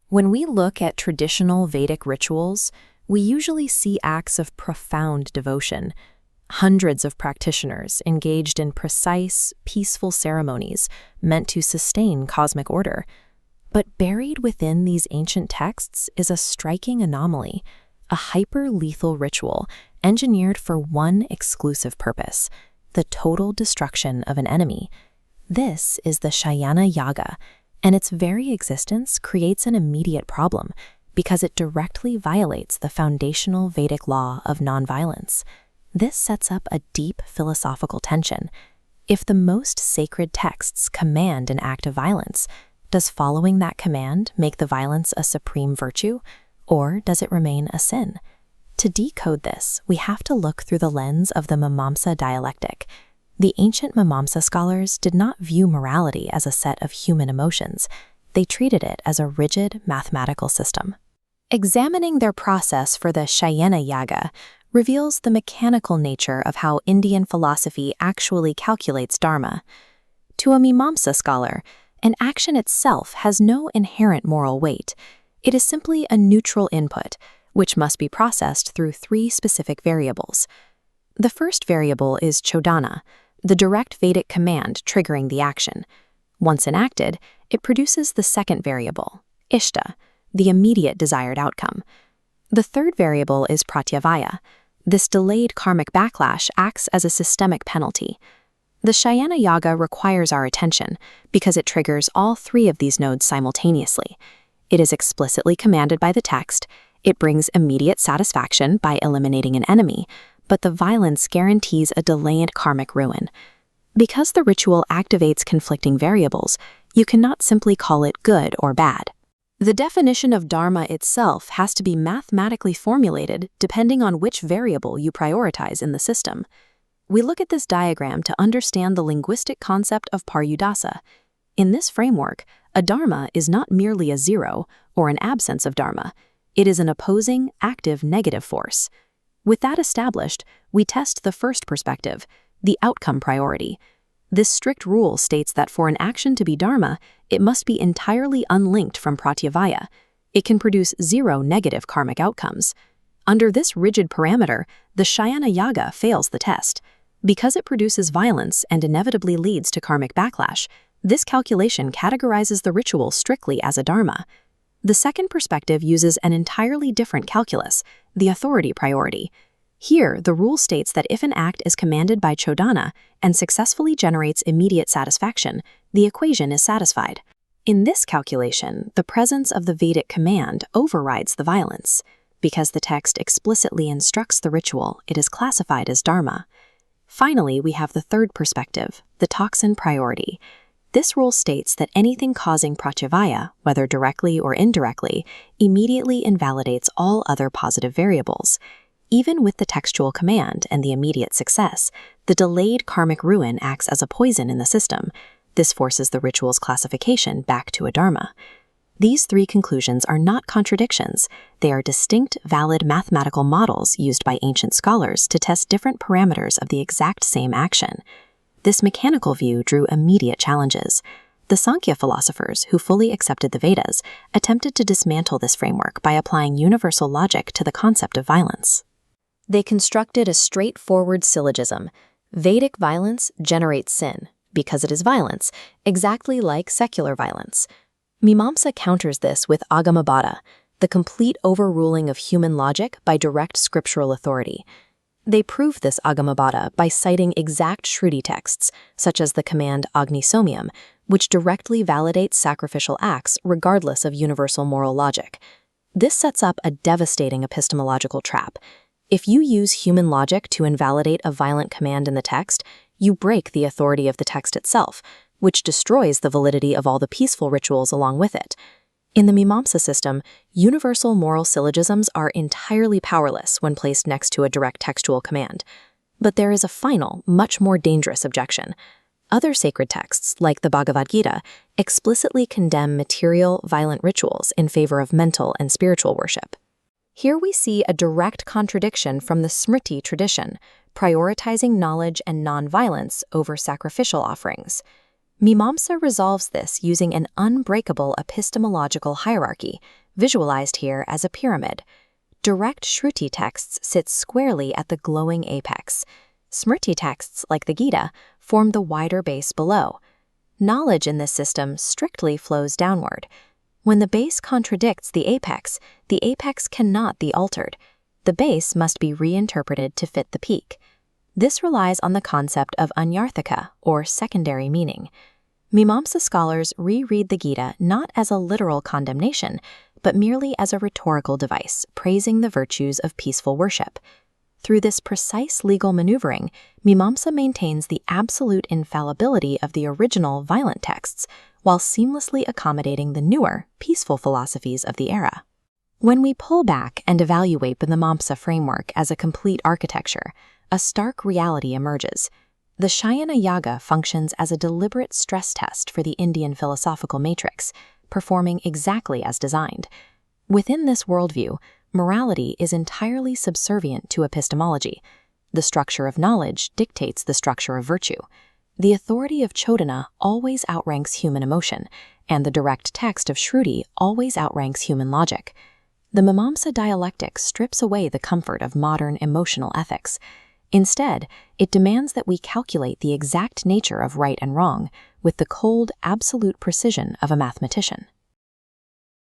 When we look at traditional Vedic rituals, we usually see acts of profound devotion. Hundreds of practitioners engaged in precise, peaceful ceremonies meant to sustain cosmic order. But buried within these ancient texts is a striking anomaly, a hyper-lethal ritual engineered for one exclusive purpose: the total destruction of an enemy. This is the Shayana Yaga, and its very existence creates an immediate problem because it directly violates the foundational Vedic law of nonviolence. This sets up a deep philosophical tension. If the most sacred texts command an act of violence, does following that command make the violence a supreme virtue, or does it remain a sin? To decode this, we have to look through the lens of the Mimamsa dialectic. The ancient Mimamsa scholars did not view morality as a set of human emotions. They treated it as a rigid mathematical system. Examining their process for the Shayana Yaga reveals the mechanical nature of how Indian philosophy actually calculates dharma. To a Mimamsa scholar, an action itself has no inherent moral weight. It is simply a neutral input, which must be processed through three specific variables. The first variable is Chodana, the direct Vedic command triggering the action. Once enacted, it produces the second variable, Ishta, the immediate desired outcome. The third variable is Pratyavaya. This delayed karmic backlash acts as a systemic penalty. The Shayana Yaga requires our attention because it triggers all three of these nodes simultaneously. It is explicitly commanded by the text, it brings immediate satisfaction by eliminating an enemy, but the violence guarantees a delayed karmic ruin. Because the ritual activates conflicting variables, you cannot simply call it good or bad. The definition of dharma itself has to be mathematically formulated depending on which variable you prioritize in the system. We look at this diagram to understand the linguistic concept of paryudasa. In this framework, a dharma is not merely a zero or an absence of dharma. It is an opposing, active negative force. With that established, we test the first perspective, the outcome priority. This strict rule states that for an action to be dharma, it must be entirely unlinked from pratyavaya. It can produce zero negative karmic outcomes. Under this rigid parameter, the Shayana Yaga fails the test. Because it produces violence and inevitably leads to karmic backlash, this calculation categorizes the ritual strictly as a dharma. The second perspective uses an entirely different calculus, the authority priority. Here, the rule states that if an act is commanded by Chodana and successfully generates immediate satisfaction, the equation is satisfied. In this calculation, the presence of the Vedic command overrides the violence. Because the text explicitly instructs the ritual, it is classified as dharma. Finally, we have the third perspective, the toxin priority. This rule states that anything causing pratyavaya, whether directly or indirectly, immediately invalidates all other positive variables. Even with the textual command and the immediate success, the delayed karmic ruin acts as a poison in the system. This forces the ritual's classification back to a dharma. These three conclusions are not contradictions. They are distinct, valid mathematical models used by ancient scholars to test different parameters of the exact same action. This mechanical view drew immediate challenges. The Sankhya philosophers, who fully accepted the Vedas, attempted to dismantle this framework by applying universal logic to the concept of violence. They constructed a straightforward syllogism. Vedic violence generates sin, because it is violence, exactly like secular violence. Mimamsa counters this with Agamabhata, the complete overruling of human logic by direct scriptural authority. They prove this Agamabhata by citing exact Shruti texts, such as the command Agni Somyam, which directly validates sacrificial acts regardless of universal moral logic. This sets up a devastating epistemological trap. If you use human logic to invalidate a violent command in the text, you break the authority of the text itself, which destroys the validity of all the peaceful rituals along with it. In the Mimamsa system, universal moral syllogisms are entirely powerless when placed next to a direct textual command. But there is a final, much more dangerous objection. Other sacred texts, like the Bhagavad Gita, explicitly condemn material, violent rituals in favor of mental and spiritual worship. Here we see a direct contradiction from the Smriti tradition, prioritizing knowledge and non-violence over sacrificial offerings. Mimamsa resolves this using an unbreakable epistemological hierarchy, visualized here as a pyramid. Direct Shruti texts sit squarely at the glowing apex. Smriti texts, like the Gita, form the wider base below. Knowledge in this system strictly flows downward. When the base contradicts the apex cannot be altered. The base must be reinterpreted to fit the peak. This relies on the concept of anyarthika, or secondary meaning. Mimamsa scholars reread the Gita not as a literal condemnation, but merely as a rhetorical device, praising the virtues of peaceful worship. Through this precise legal maneuvering, Mimamsa maintains the absolute infallibility of the original violent texts, while seamlessly accommodating the newer, peaceful philosophies of the era. When we pull back and evaluate the Mimamsa framework as a complete architecture, a stark reality emerges. The Shayana Yaga functions as a deliberate stress test for the Indian philosophical matrix, performing exactly as designed. Within this worldview, morality is entirely subservient to epistemology. The structure of knowledge dictates the structure of virtue. The authority of Chodana always outranks human emotion, and the direct text of Shruti always outranks human logic. The Mimamsa dialectic strips away the comfort of modern emotional ethics. Instead, it demands that we calculate the exact nature of right and wrong with the cold, absolute precision of a mathematician.